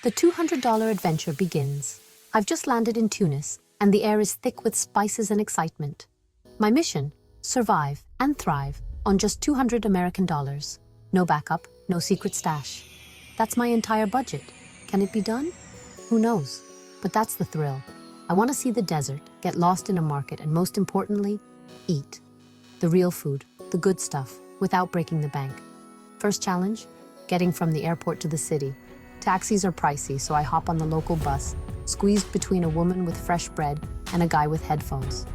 The $200 adventure begins. I've just landed in Tunis, and the air is thick with spices and excitement. My mission? Survive and thrive on just $200 American. No backup, no secret stash. That's my entire budget. Can it be done? Who knows? But that's the thrill. I want to see the desert, get lost in a market, and most importantly, eat. The real food, the good stuff, without breaking the bank. First challenge? Getting from the airport to the city. Taxis are pricey, so I hop on the local bus, squeezed between a woman with fresh bread and a guy with headphones.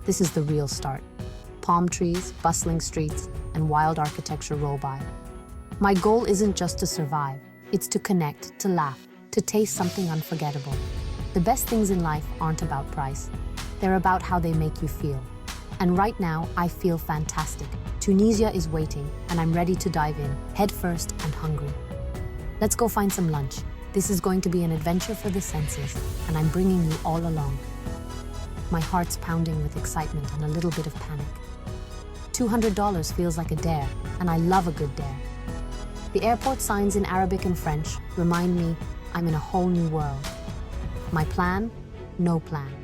This is the real start. Palm trees, bustling streets, and wild architecture roll by. My goal isn't just to survive, it's to connect, to laugh, to taste something unforgettable. The best things in life aren't about price. They're about how they make you feel. And right now, I feel fantastic. Tunisia is waiting, and I'm ready to dive in, head first and hungry. Let's go find some lunch. This is going to be an adventure for the senses, and I'm bringing you all along. My heart's pounding with excitement and a little bit of panic. $200 feels like a dare, and I love a good dare. The airport signs in Arabic and French remind me I'm in a whole new world. My plan? No plan.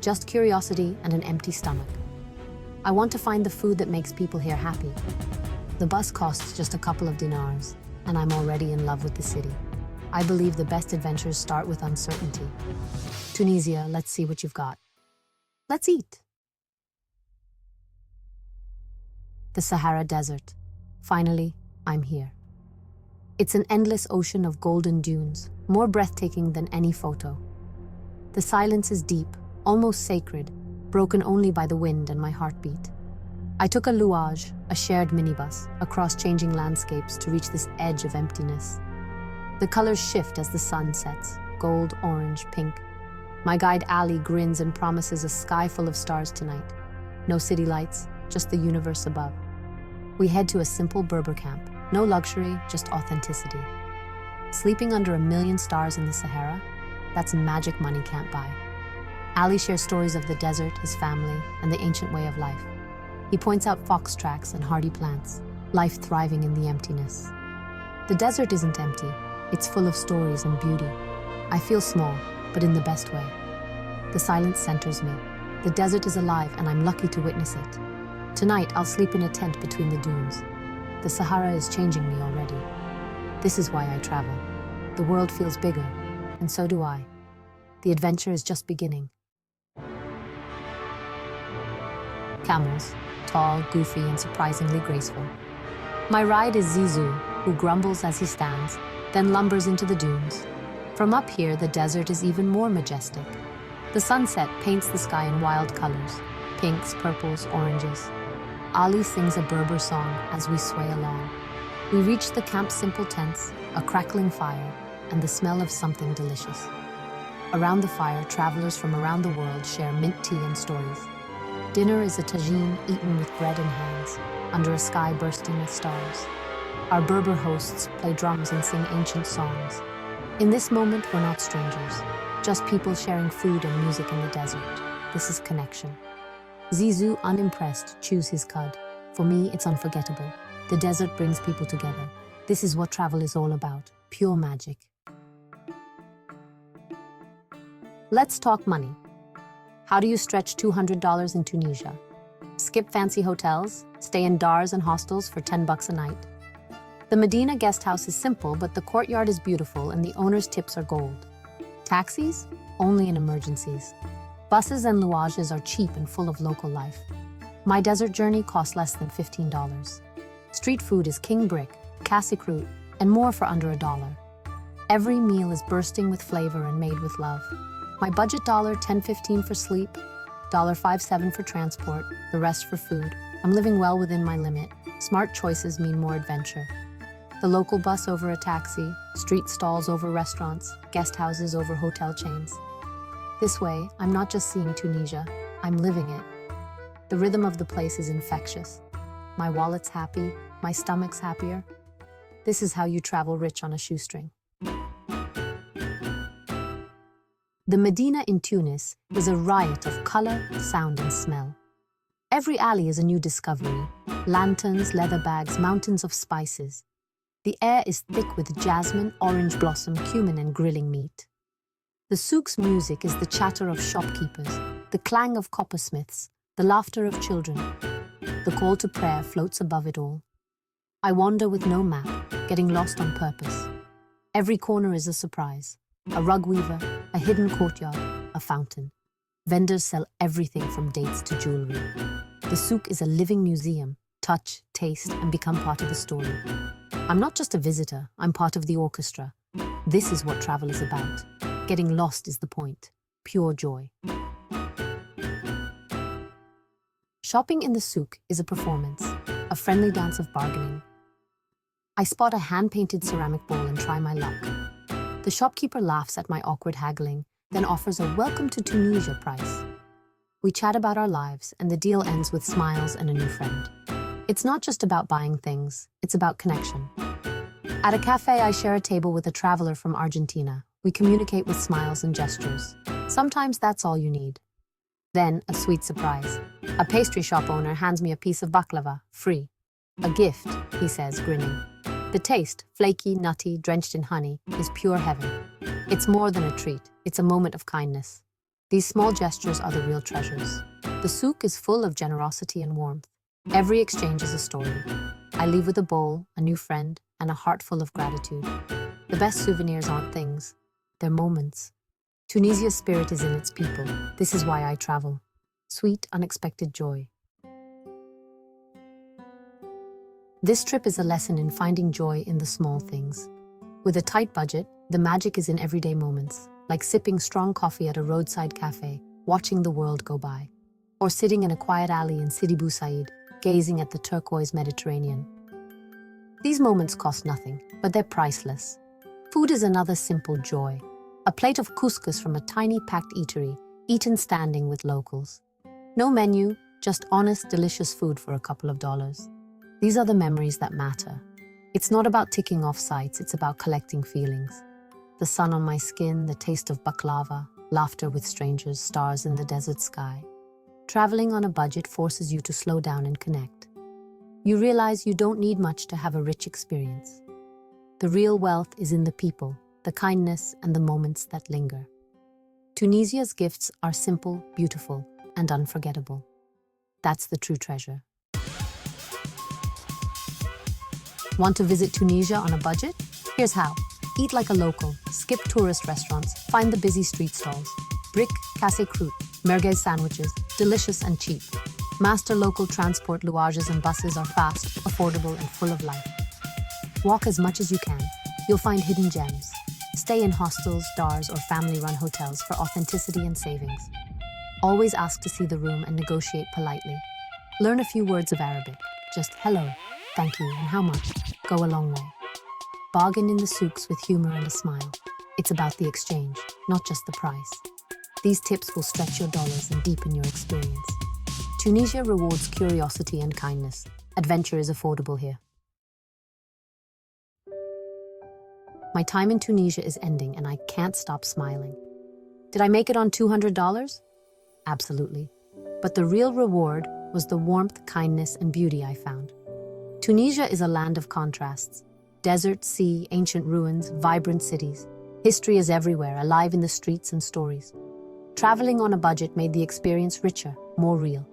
Just curiosity and an empty stomach. I want to find the food that makes people here happy. The bus costs just a couple of dinars, and I'm already in love with the city. I believe the best adventures start with uncertainty. Tunisia, let's see what you've got. Let's eat. The Sahara Desert. Finally, I'm here. It's an endless ocean of golden dunes, more breathtaking than any photo. The silence is deep, almost sacred, broken only by the wind and my heartbeat. I took a luage, a shared minibus, across changing landscapes to reach this edge of emptiness. The colors shift as the sun sets, gold, orange, pink. My guide Ali grins and promises a sky full of stars tonight. No city lights, just the universe above. We head to a simple Berber camp. No luxury, just authenticity. Sleeping under 1,000,000 stars in the Sahara? That's magic money can't buy. Ali shares stories of the desert, his family, and the ancient way of life. He points out fox tracks and hardy plants, life thriving in the emptiness. The desert isn't empty, it's full of stories and beauty. I feel small, but in the best way. The silence centers me. The desert is alive, and I'm lucky to witness it. Tonight, I'll sleep in a tent between the dunes. The Sahara is changing me already. This is why I travel. The world feels bigger, and so do I. The adventure is just beginning. Camels, tall, goofy, and surprisingly graceful. My ride is Zizou, who grumbles as he stands, then lumbers into the dunes. From up here, the desert is even more majestic. The sunset paints the sky in wild colors, pinks, purples, oranges. Ali sings a Berber song as we sway along. We reach the camp's simple tents, a crackling fire, and the smell of something delicious. Around the fire, travelers from around the world share mint tea and stories. Dinner is a tagine eaten with bread in hands, under a sky bursting with stars. Our Berber hosts play drums and sing ancient songs. In this moment, we're not strangers, just people sharing food and music in the desert. This is connection. Zizou, unimpressed, chews his cud. For me, it's unforgettable. The desert brings people together. This is what travel is all about, pure magic. Let's talk money. How do you stretch $200 in Tunisia? Skip fancy hotels, stay in dars and hostels for $10 a night. The Medina guest house is simple, but the courtyard is beautiful and the owner's tips are gold. Taxis? Only in emergencies. Buses and luages are cheap and full of local life. My desert journey cost less than $15. Street food is king brick, cassicroute, and more for under $1. Every meal is bursting with flavor and made with love. My budget $10.15 for sleep, $5.7 for transport, the rest for food. I'm living well within my limit. Smart choices mean more adventure. The local bus over a taxi, street stalls over restaurants, guest houses over hotel chains. This way, I'm not just seeing Tunisia, I'm living it. The rhythm of the place is infectious. My wallet's happy, my stomach's happier. This is how you travel rich on a shoestring. The Medina in Tunis is a riot of color, sound, and smell. Every alley is a new discovery. Lanterns, leather bags, mountains of spices. The air is thick with jasmine, orange blossom, cumin, and grilling meat. The Souks music is the chatter of shopkeepers, the clang of coppersmiths, the laughter of children. The call to prayer floats above it all. I wander with no map, getting lost on purpose. Every corner is a surprise. A rug weaver, a hidden courtyard, a fountain. Vendors sell everything from dates to jewelry. The souk is a living museum. Touch, taste, and become part of the story. I'm not just a visitor, I'm part of the orchestra. This is what travel is about. Getting lost is the point. Pure joy. Shopping in the souk is a performance, a friendly dance of bargaining. I spot a hand-painted ceramic bowl and try my luck. The shopkeeper laughs at my awkward haggling, then offers a welcome to Tunisia price. We chat about our lives, and the deal ends with smiles and a new friend. It's not just about buying things, it's about connection. At a cafe, I share a table with a traveler from Argentina. We communicate with smiles and gestures. Sometimes that's all you need. Then, a sweet surprise. A pastry shop owner hands me a piece of baklava, free. A gift, he says, grinning. The taste, flaky, nutty, drenched in honey, is pure heaven. It's more than a treat, it's a moment of kindness. These small gestures are the real treasures. The souk is full of generosity and warmth. Every exchange is a story. I leave with a bowl, a new friend, and a heart full of gratitude. The best souvenirs aren't things, they're moments. Tunisia's spirit is in its people. This is why I travel. Sweet, unexpected joy. This trip is a lesson in finding joy in the small things. With a tight budget, the magic is in everyday moments, like sipping strong coffee at a roadside cafe, watching the world go by, or sitting in a quiet alley in Sidi Bou Said, gazing at the turquoise Mediterranean. These moments cost nothing, but they're priceless. Food is another simple joy. A plate of couscous from a tiny packed eatery, eaten standing with locals. No menu, just honest, delicious food for a couple of dollars. These are the memories that matter. It's not about ticking off sites, it's about collecting feelings. The sun on my skin, the taste of baklava, laughter with strangers, stars in the desert sky. Traveling on a budget forces you to slow down and connect. You realize you don't need much to have a rich experience. The real wealth is in the people, the kindness, and the moments that linger. Tunisia's gifts are simple, beautiful, and unforgettable. That's the true treasure. Want to visit Tunisia on a budget? Here's how. Eat like a local, skip tourist restaurants, find the busy street stalls. Brick, cassé croûte, merguez sandwiches, delicious and cheap. Master local transport, luages and buses are fast, affordable, and full of life. Walk as much as you can. You'll find hidden gems. Stay in hostels, dars, or family-run hotels for authenticity and savings. Always ask to see the room and negotiate politely. Learn a few words of Arabic. Just hello, thank you, and how much go a long way. Bargain in the souks with humor and a smile. It's about the exchange, not just the price. These tips will stretch your dollars and deepen your experience. Tunisia rewards curiosity and kindness. Adventure is affordable here. My time in Tunisia is ending and I can't stop smiling. Did I make it on $200? Absolutely. But the real reward was the warmth, kindness, and beauty I found. Tunisia is a land of contrasts. Desert, sea, ancient ruins, vibrant cities. History is everywhere, alive in the streets and stories. Traveling on a budget made the experience richer, more real.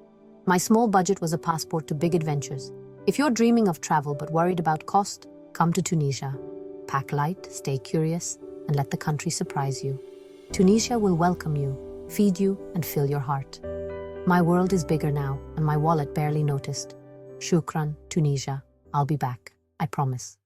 My small budget was a passport to big adventures. If you're dreaming of travel but worried about cost, come to Tunisia. Pack light, stay curious, and let the country surprise you. Tunisia will welcome you, feed you, and fill your heart. My world is bigger now, and my wallet barely noticed. Shukran, Tunisia. I'll be back, I promise.